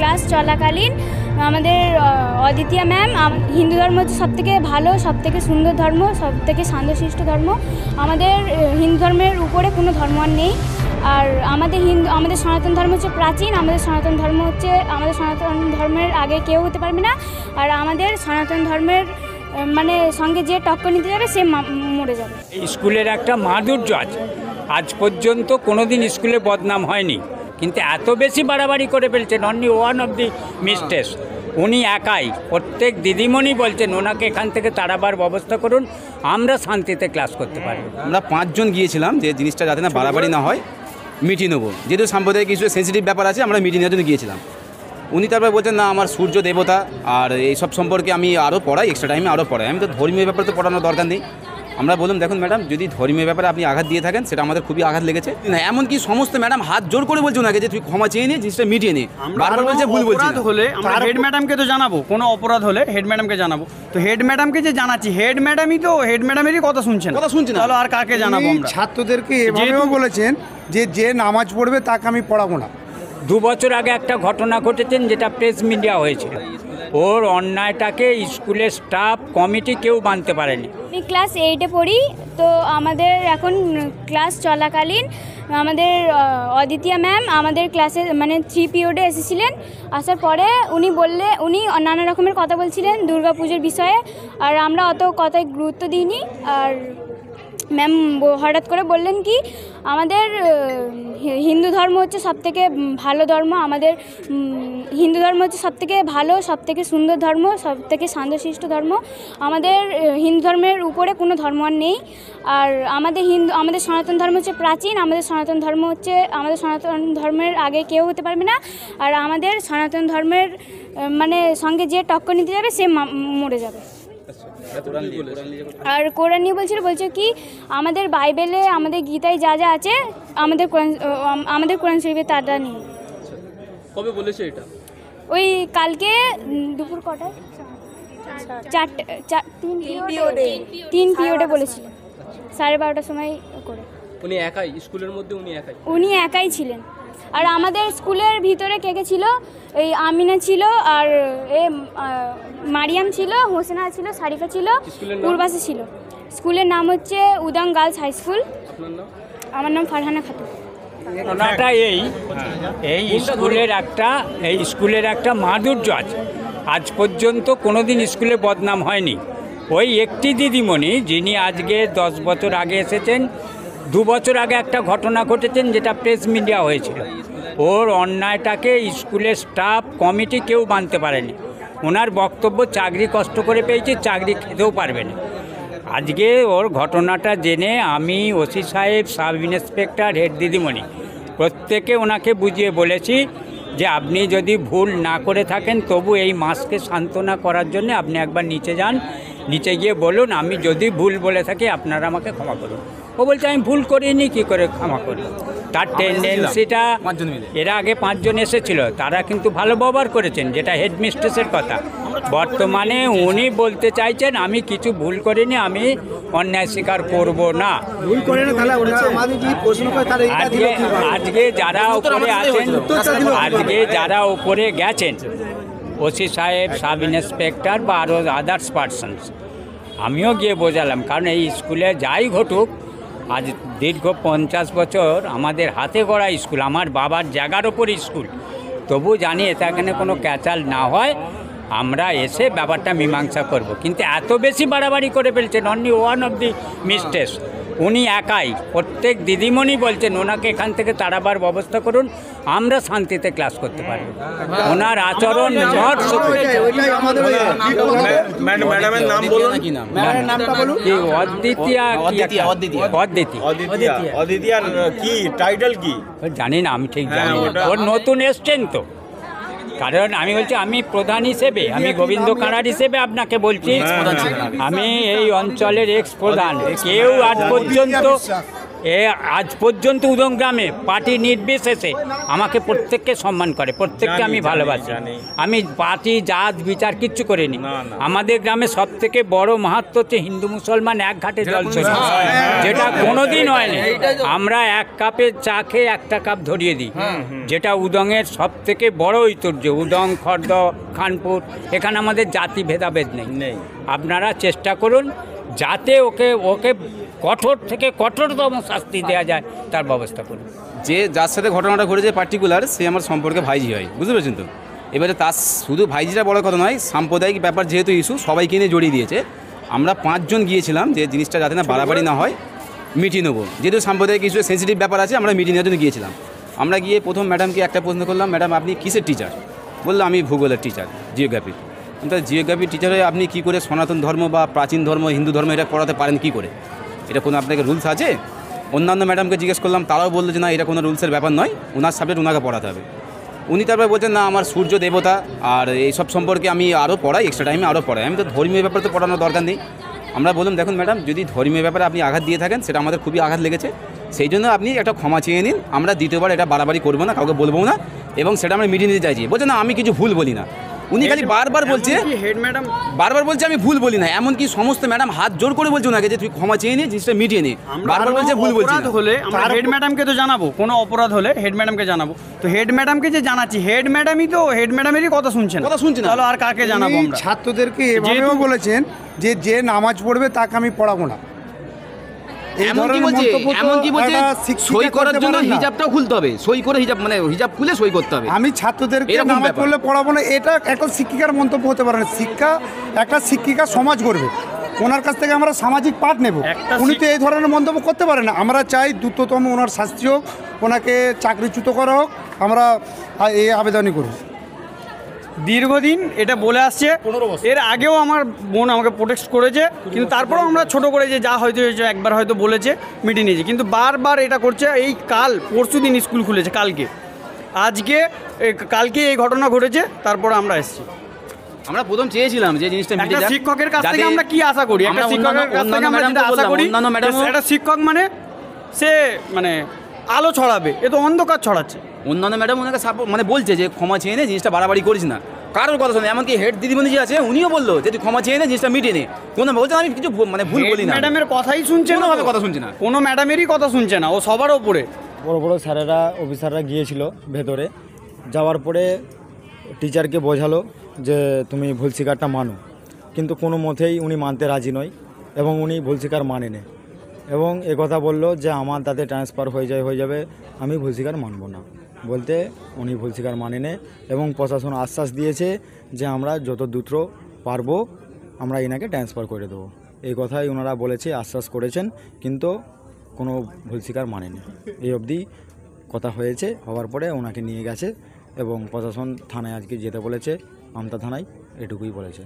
Class চলাকালীন আমাদের অদ্বিতীয়া ma'am Hindu ধর্ম হচ্ছে সবথেকে ভালো, সবথেকে সুন্দর ধর্ম, সবথেকে শান্তশিষ্ট ধর্ম। আমাদের হিন্দু ধর্মের উপরে কোনো ধর্ম আর নেই। আর আমাদের সনাতন ধর্ম হচ্ছে প্রাচীন, আমাদের সনাতন ধর্মের আগে কেউ হতে পারবে না। আর আমাদের সনাতন ধর্মের মানে সঙ্গে যে টক্কর নিতে যাবে সে মরে যাবে। স্কুলের একটা মাধুর্য আছে, আজ পর্যন্ত কোনোদিন স্কুলে বদনাম হয়নি, কিন্তু এত বেশি বাড়াবাড়ি করে ফেলছেন। Only one of the mistakes, উনি একাই, প্রত্যেক দিদিমণি বলছেন ওনাকে এখান থেকে তাড়াবার ব্যবস্থা করুন, আমরা শান্তিতে ক্লাস করতে পারব। আমরা 5 জন গিয়েছিলাম যে জিনিসটা যাতে না বাড়াবাড়ি না হয় মিটিয়ে নেবো, যেহেতু সাম্প্রদায়িক কিছু সেন্সিটিভ ব্যাপার আছে, আমরা মিটিয়ে নেওয়ার জন্য গিয়েছিলাম। উনি তারপর বলছেন না আমার সূর্য দেবতা আর এইসব সম্পর্কে আমি আরও পড়াই, এক্সট্রা টাইমে আরও পড়াই। আমি তো ধর্মীয় ব্যাপারে তো পড়ানোর দরকার নেই। আমরা বললাম দেখুন ম্যাডাম, যদি ধর্মীয় ব্যাপারে আপনি আঘাত দিয়ে থাকেন সেটা আমাদের খুবই আঘাত লেগেছে। না এমনকি সমস্ত ম্যাডাম হাত জোর করে বলছে ওনাকে যে তুই ক্ষমা চেয়ে নিয়ে জিনিসটা মিটিয়ে নে। বারবার বলছে ভুল বলছি হলে আমরা হেড ম্যাডামকে তো জানাবো, কোনো অপরাধ হলে হেড ম্যাডামকে জানাবো। তো হেড ম্যাডামকে যে জানাচ্ছি, হেড ম্যাডামেরই কথা শুনছেন, তাহলে আর কাকে জানাবো? আমরা ছাত্রদেরকে এভাবেও বলেছেন যে নামাজ পড়বে তাকে আমি পড়াবো না। 2 বছর আগে একটা ঘটনা ঘটেছেন যেটা প্রেস মিডিয়া হয়েছিল, ওর অন্যায়টাকে স্কুলের স্টাফ কমিটি কেউ মানতে পারেনি। আমি ক্লাস 8-এ পড়ি, তো আমাদের এখন ক্লাস চলাকালীন আমাদের অদ্বিতীয়া ম্যাম আমাদের ক্লাসে মানে 3 পিরিয়ডে এসেছিলেন। আসার পরে উনি নানা রকমের কথা বলছিলেন দুর্গা পুজোর বিষয়ে, আর আমরা অত কথায় গুরুত্ব দিইনি। আর ম্যাম হঠাৎ করে বললেন কি আমাদের হিন্দু ধর্ম হচ্ছে সবথেকে ভালো ধর্ম, আমাদের হিন্দু ধর্ম হচ্ছে সবথেকে ভালো, সবথেকে সুন্দর ধর্ম, সবথেকে শান্তশিষ্ট ধর্ম। আমাদের হিন্দু ধর্মের উপরে কোনো ধর্ম আর নেই। আর আমাদের সনাতন ধর্ম হচ্ছে প্রাচীন, আমাদের সনাতন ধর্মের আগে কেউ হতে পারবে না। আর আমাদের সনাতন ধর্মের মানে সঙ্গে যে টক্কর নিতে যাবে সে মরে যাবে। আর কোরআন নিয়ে বলছে কি আমাদের বাইবেলে আমাদের গীতায় যা যা আছে আমাদের কোরআন শরীফে তাটা নেই। কবে বলেছে এটা? ওই কালকে দুপুর কটায় 3 পিরিয়ডে বলেছিলেন, 12:30টার সময় করে। উনি একাই স্কুলের মধ্যে? উনি একাই ছিলেন। আর আমাদের স্কুলের ভিতরে কে কে ছিল? এই আমিনা ছিল, আর মারিয়াম ছিল, হোসেনা ছিল, সারিফা ছিল, পূর্বাসী ছিল। স্কুলের নাম হচ্ছে উদাং গার্লস হাই স্কুল। আমার নাম ফারহানা খাতুন। ঘটনাটা এই স্কুলের একটা মাধুর্য আছে, আজ পর্যন্ত কোনোদিন স্কুলে বদনাম হয়নি। ওই একটি দিদিমণি যিনি আজকে 10 বছর আগে এসেছেন, 2 বছর আগে একটা ঘটনা ঘটেছেন যেটা প্রেস মিডিয়া হয়েছিল, ওর অন্যায়টাকে স্কুলের স্টাফ কমিটি কেউ মানতে পারেনি। ওনার বক্তব্য চাকরি কষ্ট করে পেয়েছে, চাকরি খেতেও পারবে না। আজকে ওর ঘটনাটা জেনে আমি ওসি সাহেব, সাব ইন্সপেক্টর, হেড দিদিমণি প্রত্যেকে ওনাকে বুঝিয়ে বলেছি যে আপনি যদি ভুল না করে থাকেন তবু এই মাসকে সান্ত্বনা করার জন্য আপনি একবার নিচে যান, নিচে গিয়ে বলুন আমি যদি ভুল বলে থাকি আপনারা আমাকে ক্ষমা করুন। ও বলছে আমি ভুল করিনি, কী করে ক্ষমা করি। তার টেন্ডেন্সিটা, এর আগে 5 জন এসেছিল, তারা কিন্তু ভালো ব্যবহার করেছেন, যেটা হেডমিস্ট্রেসের কথা। বর্তমানে উনি বলতে চাইছেন আমি কিছু ভুল করিনি, আমি অন্যায় স্বীকার করব না। আজকে যারা উপরে গেছেন, ওসি সাহেব, সাব ইন্সপেক্টর বা আরও আদার্স পার্সনস, আমিও গিয়ে বোঝালাম, কারণ এই স্কুলে যাই ঘটুক, আজ দীর্ঘ 50 বছর আমাদের হাতে গড়া স্কুল, আমার বাবার জায়গার ওপর স্কুল, তবু জানি এটা এখানে কোনো ক্যাচাল না হয়, আমরা এসে ব্যাপারটা মীমাংসা করব। কিন্তু এত বেশি বাড়াবাড়ি করে ফেলছেন, only one of the mistakes, উনি একাই, প্রত্যেক দিদিমণি বলছেন ওনাকে এখান থেকে তাড়াবার ব্যবস্থা করুন, আমরা শান্তিতে ক্লাস করতে পারি। ওনার আচরণ জানি না, আমি ঠিক জানি না, ওর নতুন এসছেন তো। কারণ আমি বলছি, আমি প্রধান হিসেবে, আমি গোবিন্দ কাঁড়ার হিসেবে আপনাকে বলছি, আমি এই অঞ্চলের এক্স প্রধান, কেউ আজ পর্যন্ত এ আজ পর্যন্ত উদং গ্রামে পার্টি নির্বিশেষে আমাকে প্রত্যেককে সম্মান করে, প্রত্যেককে আমি ভালোবাসি। আমি পার্টি জাত বিচার কিচ্ছু করিনি। আমাদের গ্রামে সব থেকে বড় মাহাত্ম্য হচ্ছে হিন্দু মুসলমান এক ঘাটে জল ছড়ি, যেটা কোনোদিন হয়নি। আমরা এক কাপে চা খেয়ে একটা কাপ ধরিয়ে দিই, যেটা উদংয়ের সব থেকে বড় ঐতিহ্য। উদং, খর্দ, খানপুর, এখানে আমাদের জাতি ভেদাভেদ নেই। আপনারা চেষ্টা করুন যাতে ওকে কঠোর থেকে কঠোরতম শাস্তি দেওয়া যায়, তার ব্যবস্থা করুন। যে যার সাথে ঘটনাটা ঘটেছে পার্টিকুলার, সে আমার সম্পর্কে ভাইজি হয়, বুঝতে পেরেছেন তো। এবারে তার শুধু ভাইজিটা বড় কথা নয়, সাম্প্রদায়িক ব্যাপার যেহেতু ইস্যু, সবাইকে নিয়ে জড়িয়ে দিয়েছে। আমরা 5 জন গিয়েছিলাম যে জিনিসটা যাতে না বাড়াবাড়ি না হয় মিটিয়ে নেবো, যেহেতু সাম্প্রদায়িক ইস্যু সেন্সিটিভ ব্যাপার আছে, আমরা মিটিয়ে নেওয়ার জন্য গিয়েছিলাম। আমরা গিয়ে প্রথম ম্যাডামকে একটা প্রশ্ন করলাম, ম্যাডাম আপনি কিসের টিচার? বললো আমি ভূগোলের টিচার, জিওগ্রাফির। তাহলে জিওগ্রাফির টিচার হয়ে আপনি কী করে সনাতন ধর্ম বা প্রাচীন ধর্ম, হিন্দু ধর্ম এটা পড়াতে পারেন কী করে? এটা কোনো আপনাকে রুলস আছে? অন্যান্য ম্যাডামকে জিজ্ঞেস করলাম, তারাও বললো যে না, এটা কোনো রুলসের ব্যাপার নয়, ওনার সাবজেক্ট ওনাকে পড়াতে হবে। উনি তারপরে বলছেন না, আমার সূর্য দেবতা আর এইসব সম্পর্কে আমি আরও পড়াই, এক্সট্রা টাইমে আরও পড়াই। আমি তো ধর্মীয় ব্যাপারে তো পড়ানোর দরকার নেই। আমরা বললাম দেখুন ম্যাডাম, যদি ধর্মীয় ব্যাপারে আপনি আঘাত দিয়ে থাকেন, সেটা আমাদের খুবই আঘাত লেগেছে, সেই জন্য আপনি একটা ক্ষমা চেয়ে নিন। আমরা দ্বিতীয়বার এটা বাড়াবাড়ি করবো না, কাউকে বলবো না, এবং সেটা আমরা মিটিয়ে নিতে চাইছি। বলছে না, আমি কিছু ভুল বলি না। উনি খালি বারবার বলছে, হেড ম্যাডাম বারবার বলছে আমি ভুল বলি না। এমনকি সমস্ত ম্যাডাম হাত জোর করে বলছে ওনাকে যে তুই ক্ষমা চেয়ে নিয়ে জিনিসটা মিটিয়ে নে। বারবার বলছে ভুল বলছি অপরাধ হলে আমরা হেড ম্যাডামকে তো জানাবো, কোনো অপরাধ হলে হেড ম্যাডামকে জানাবো। তো হেড ম্যাডামকে যে জানাচ্ছি, হেড ম্যাডামেরই কথা শুনছেন, তাহলে আর কাকে জানাবো উনি আমরা? ছাত্রদেরকে এভাবেও বলেছেন যে যে নামাজ পড়বে তাকে আমি পড়াবো না। এই এমন কি ধরনের বলছে, মন্তব্য তো এমন কি বলছে, একটা শিক্ষিকা সই করার করতে জন্য পারেন না। হিজাবটাও খুলতে হবে, সই করে হিজাব মানে হিজাব খুলে সই করতে হবে। আমি ছাত্রদেরকে এরকম নামাজ ব্যাপার। পড়লে পড়াবো না, এটা একটা শিক্ষিকার মন্তব্য হতে পারে না। একটা শিক্ষিকা সমাজ করবে, ওনার কাছ থেকে আমরা সামাজিক পাঠ নেব। একটা উনি তো এই ধরনের মন্তব্য করতে পারেন না। আমরা চাই দ্রুততম ওনার শাস্তি হোক, ওনাকে চাকরিচ্যুত করা হোক। আমরা এই আবেদনই করব। দীর্ঘদিন এটা বলে আসছে, এর আগেও আমার বোন আমাকে প্রোটেক্ট করেছে, কিন্তু তারপরেও আমরা ছোট করে যে যা হয়তো হয়েছে, একবার হয়তো বলেছে, মিটিয়ে নিয়েছে, কিন্তু বারবার এটা করছে। এই পরশু দিন স্কুল খুলেছে, কালকে এই ঘটনা ঘটেছে, তারপরে আমরা এসেছি। আমরা প্রথম চেয়েছিলাম যে জিনিসটা একটা মিটে যাক, শিক্ষকের কাছ থেকে যাতে আমরা কি আশা করি? একটা আমরা শিক্ষকের কাছ থেকে আমরা অন্যান্য যেটা আশা করি, অন্যান্য ম্যাডামও- একটা শিক্ষক মানে সে মানে আলো ছড়াবে, এ তো অন্ধকার ছড়াচ্ছে। অন্যান্য ম্যাডাম ওনাকে মানে বলছে যে ক্ষমা চেয়ে নে, জিনিসটা বাড়াবাড়ি করিস না, কারোর কথা শোনে। এমনকি হেড দিদিমণি যে আছে, উনিও বললো যে তুই ক্ষমা চেয়ে নে, জিনিসটা মিটিয়ে নে। কোনো বলছে আমি কিছু মানে ভুল বলি না, ম্যাডামের কথাই শুনছে না, কোনোভাবে কথা শুনছে না। কোনো ম্যাডামেরই কথা শুনছে না, ও সবার ওপরে। বড় বড় স্যারেরা, অফিসাররা গিয়েছিল ভেতরে, যাওয়ার পরে টিচারকে বোঝালো যে তুমি ভুল স্বীকারটা মানো, কিন্তু কোনো মতেই উনি মানতে রাজি নয়, এবং উনি ভুল স্বীকার মানে নেই, এবং কথা বললো যে আমার তাতে ট্রান্সফার হয়ে যাবে, আমি ভুল স্বীকার মানব না বলতে উনি ভুল স্বীকার মানে নেই, এবং প্রশাসন আশ্বাস দিয়েছে যে আমরা যত দ্রুত পারবো আমরা এনাকে ট্রান্সফার করে দেবো। এই কথাই ওনারা বলেছে, আশ্বাস করেছেন, কিন্তু কোনো ভুল স্বীকার মানেনি। এই অবধি কথা হয়েছে, হওয়ার পরে ওনাকে নিয়ে গেছে, এবং প্রশাসন থানায় আজকে যেতে বলেছে, আমতা থানায়, এটুকুই বলেছে।